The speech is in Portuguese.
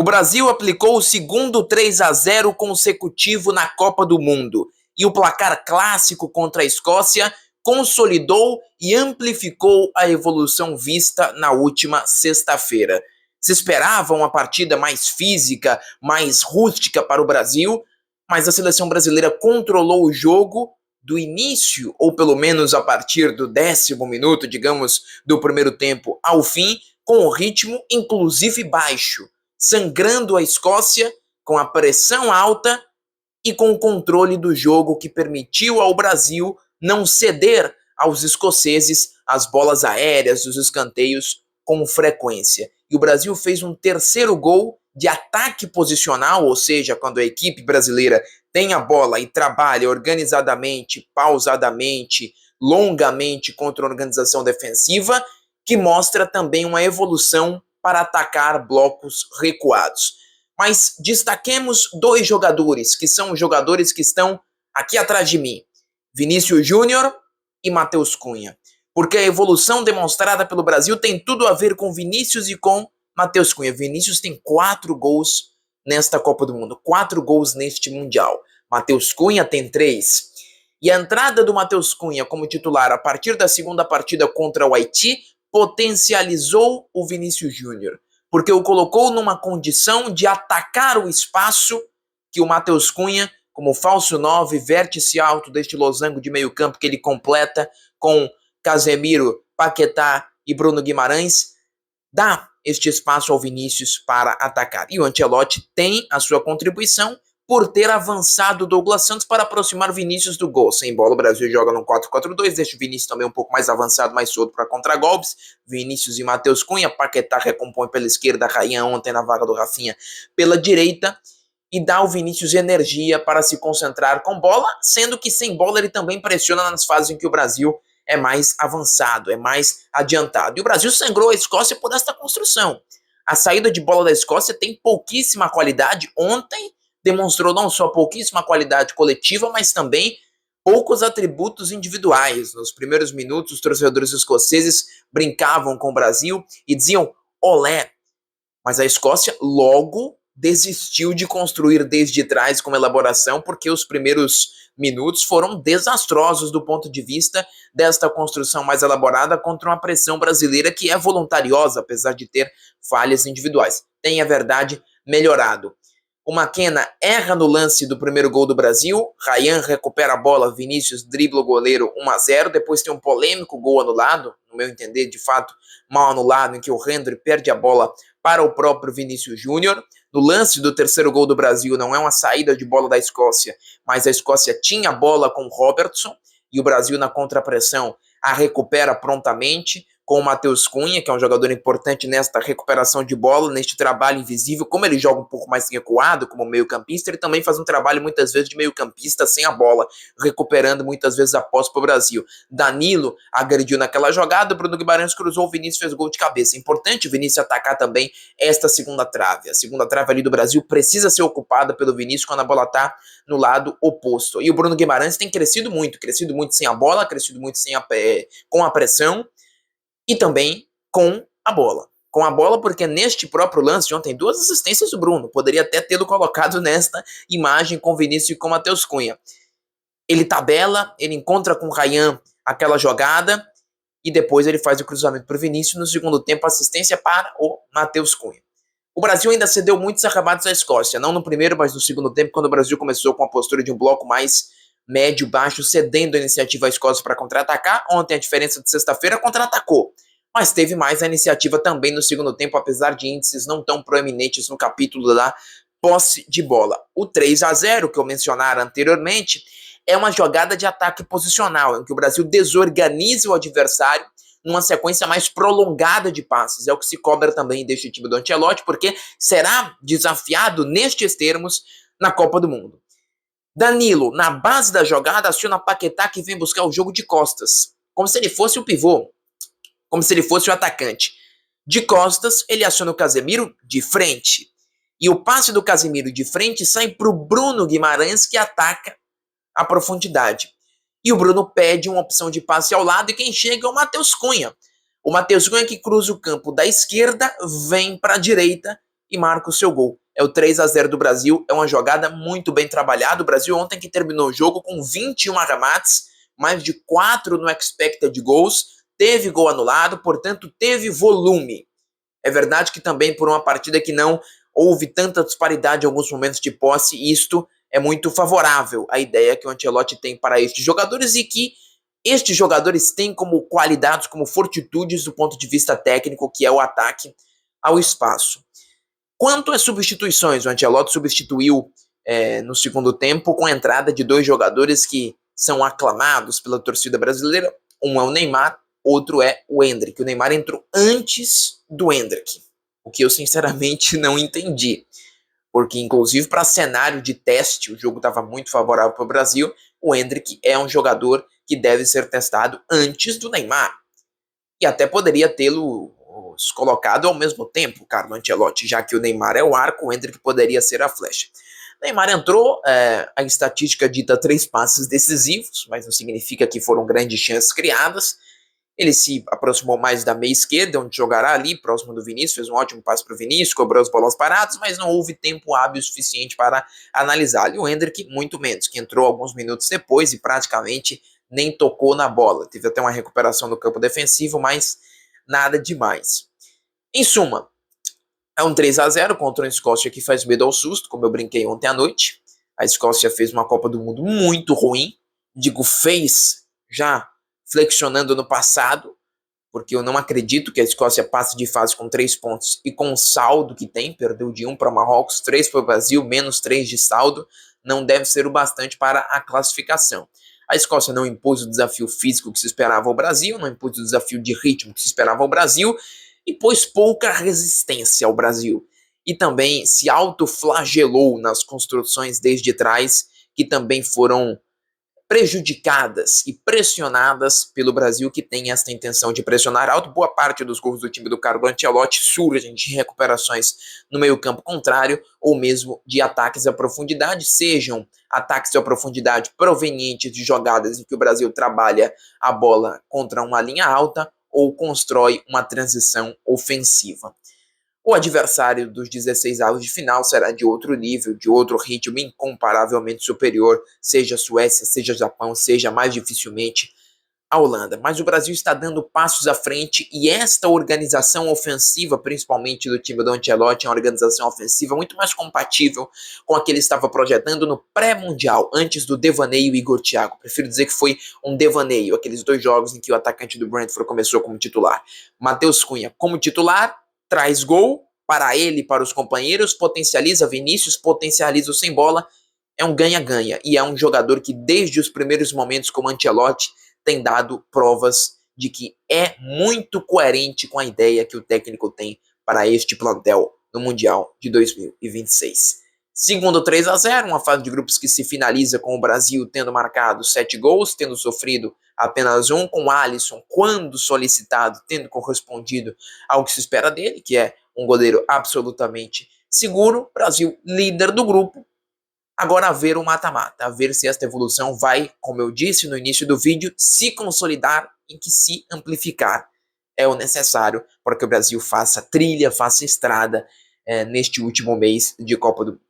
O Brasil aplicou o segundo 3-0 consecutivo na Copa do Mundo e o placar clássico contra a Escócia consolidou e amplificou a evolução vista na última sexta-feira. Se esperava uma partida mais física, mais rústica para o Brasil, mas a seleção brasileira controlou o jogo do início, ou pelo menos a partir do 10º minuto, digamos, do primeiro tempo ao fim, com o ritmo inclusive baixo, sangrando a Escócia com a pressão alta e com o controle do jogo que permitiu ao Brasil não ceder aos escoceses as bolas aéreas, os escanteios com frequência. E o Brasil fez um terceiro gol de ataque posicional, ou seja, quando a equipe brasileira tem a bola e trabalha organizadamente, pausadamente, longamente contra a organização defensiva, que mostra também uma evolução para atacar blocos recuados. Mas destaquemos dois jogadores, que são os jogadores que estão aqui atrás de mim, Vinícius Júnior e Matheus Cunha. Porque a evolução demonstrada pelo Brasil tem tudo a ver com Vinícius e com Matheus Cunha. Vinícius tem 4 gols nesta Copa do Mundo, 4 gols neste Mundial. Matheus Cunha tem 3. E a entrada do Matheus Cunha como titular a partir da segunda partida contra o Haiti potencializou o Vinícius Júnior, porque o colocou numa condição de atacar o espaço que o Matheus Cunha, como falso 9, vértice alto deste losango de meio campo que ele completa com Casemiro, Paquetá e Bruno Guimarães, dá este espaço ao Vinícius para atacar. E o Ancelotti tem a sua contribuição por ter avançado o Douglas Santos para aproximar o Vinícius do gol. Sem bola, o Brasil joga no 4-4-2, deixa o Vinícius também um pouco mais avançado, mais solto para contragolpes. Vinícius e Matheus Cunha, Paquetá recompõe pela esquerda, Ryan ontem na vaga do Rafinha pela direita, e dá ao Vinícius energia para se concentrar com bola, sendo que sem bola ele também pressiona nas fases em que o Brasil é mais avançado, é mais adiantado. E o Brasil sangrou a Escócia por esta construção. A saída de bola da Escócia tem pouquíssima qualidade. Ontem demonstrou não só pouquíssima qualidade coletiva, mas também poucos atributos individuais. Nos primeiros minutos, os torcedores escoceses brincavam com o Brasil e diziam olé, mas a Escócia logo desistiu de construir desde trás com elaboração, porque os primeiros minutos foram desastrosos do ponto de vista desta construção mais elaborada contra uma pressão brasileira que é voluntariosa, apesar de ter falhas individuais. Tem, a verdade, melhorado. O McKenna erra no lance do primeiro gol do Brasil, Ryan recupera a bola, Vinícius dribla o goleiro 1-0, depois tem um polêmico gol anulado, no meu entender, de fato, mal anulado, em que o Hendry perde a bola para o próprio Vinícius Júnior. No lance do terceiro gol do Brasil, não é uma saída de bola da Escócia, mas a Escócia tinha a bola com o Robertson, e o Brasil na contrapressão a recupera prontamente, com o Matheus Cunha, que é um jogador importante nesta recuperação de bola, neste trabalho invisível. Como ele joga um pouco mais recuado, como meio campista, ele também faz um trabalho muitas vezes de meio campista sem a bola, recuperando muitas vezes a posse para o Brasil. Danilo agrediu naquela jogada, Bruno Guimarães cruzou, o Vinícius fez gol de cabeça. É importante o Vinícius atacar também esta segunda trave. A segunda trave ali do Brasil precisa ser ocupada pelo Vinícius quando a bola está no lado oposto. E o Bruno Guimarães tem crescido muito sem a bola, crescido muito com a pressão, e também com a bola. Com a bola, porque neste próprio lance de ontem, 2 assistências do Bruno. Poderia até tê-lo colocado nesta imagem com Vinícius e com Matheus Cunha. Ele tabela, ele encontra com o Ryan aquela jogada e depois ele faz o cruzamento para o Vinícius. No segundo tempo, assistência para o Matheus Cunha. O Brasil ainda cedeu muitos arrebates à Escócia. Não no primeiro, mas no segundo tempo, quando o Brasil começou com a postura de um bloco mais médio-baixo, cedendo a iniciativa à Escócia para contra-atacar. Ontem, a diferença de sexta-feira, contra-atacou. Mas teve mais a iniciativa também no segundo tempo, apesar de índices não tão proeminentes no capítulo da posse de bola. O 3-0, que eu mencionara anteriormente, é uma jogada de ataque posicional, em que o Brasil desorganiza o adversário numa sequência mais prolongada de passes. É o que se cobra também deste time do Ancelotti, porque será desafiado nestes termos na Copa do Mundo. Danilo, na base da jogada, aciona Paquetá, que vem buscar o jogo de costas, como se ele fosse o pivô, como se ele fosse o atacante. De costas, ele aciona o Casemiro de frente. E o passe do Casemiro de frente sai para o Bruno Guimarães, que ataca a profundidade. E o Bruno pede uma opção de passe ao lado, e quem chega é o Matheus Cunha. O Matheus Cunha, que cruza o campo da esquerda, vem para a direita e marca o seu gol. É o 3-0 do Brasil, é uma jogada muito bem trabalhada. O Brasil ontem que terminou o jogo com 21 arremates, mais de 4 no expected goals, teve gol anulado, portanto teve volume. É verdade que também por uma partida que não houve tanta disparidade em alguns momentos de posse, isto é muito favorável à ideia que o Ancelotti tem para estes jogadores e que estes jogadores têm como qualidades, como fortitudes do ponto de vista técnico, que é o ataque ao espaço. Quanto às substituições, o Ancelotti substituiu no segundo tempo com a entrada de 2 jogadores que são aclamados pela torcida brasileira. Um é o Neymar, outro é o Endrick. O Neymar entrou antes do Endrick, o que eu sinceramente não entendi, porque inclusive para cenário de teste o jogo estava muito favorável para o Brasil. O Endrick é um jogador que deve ser testado antes do Neymar, e até poderia tê-lo colocado ao mesmo tempo, Carlo Ancelotti, já que o Neymar é o arco, o Endrick poderia ser a flecha. Neymar entrou, a estatística dita 3 passes decisivos, mas não significa que foram grandes chances criadas. Ele se aproximou mais da meia esquerda, onde jogará ali, próximo do Vinícius, fez um ótimo passe para o Vinícius, cobrou as bolas paradas, mas não houve tempo hábil suficiente para analisar. E o Endrick, muito menos, que entrou alguns minutos depois e praticamente nem tocou na bola. Teve até uma recuperação no campo defensivo, mas nada demais. Em suma, é um 3-0 contra a Escócia que faz medo ao susto, como eu brinquei ontem à noite. A Escócia fez uma Copa do Mundo muito ruim, digo fez já flexionando no passado, porque eu não acredito que a Escócia passe de fase com 3 pontos e com o saldo que tem, perdeu de 1 para Marrocos, 3 para o Brasil, menos 3 de saldo, não deve ser o bastante para a classificação. A Escócia não impôs o desafio físico que se esperava ao Brasil, não impôs o desafio de ritmo que se esperava ao Brasil, e pôs pouca resistência ao Brasil. E também se autoflagelou nas construções desde trás, que também foram prejudicadas e pressionadas pelo Brasil, que tem esta intenção de pressionar alto. Boa parte dos gols do time do Carlo Ancelotti surgem de recuperações no meio-campo contrário ou mesmo de ataques à profundidade, sejam ataques à profundidade provenientes de jogadas em que o Brasil trabalha a bola contra uma linha alta ou constrói uma transição ofensiva. O adversário dos 16 avos de final será de outro nível, de outro ritmo incomparavelmente superior, seja a Suécia, seja Japão, seja mais dificilmente a Holanda. Mas o Brasil está dando passos à frente e esta organização ofensiva, principalmente do time do Ancelotti, é uma organização ofensiva muito mais compatível com a que ele estava projetando no pré-mundial, antes do devaneio Igor Thiago. Prefiro dizer que foi um devaneio, aqueles 2 jogos em que o atacante do Brentford começou como titular. Matheus Cunha como titular, traz gol para ele, para os companheiros, potencializa Vinícius, potencializa o sem bola, é um ganha-ganha, e é um jogador que desde os primeiros momentos como Ancelotti tem dado provas de que é muito coerente com a ideia que o técnico tem para este plantel no Mundial de 2026. Segundo 3-0, uma fase de grupos que se finaliza com o Brasil tendo marcado 7 gols, tendo sofrido apenas 1, com o Alisson, quando solicitado, tendo correspondido ao que se espera dele, que é um goleiro absolutamente seguro. Brasil líder do grupo. Agora a ver o mata-mata, a ver se esta evolução vai, como eu disse no início do vídeo, se consolidar e que se amplificar. É o necessário para que o Brasil faça trilha, faça estrada neste último mês de Copa do Mundo.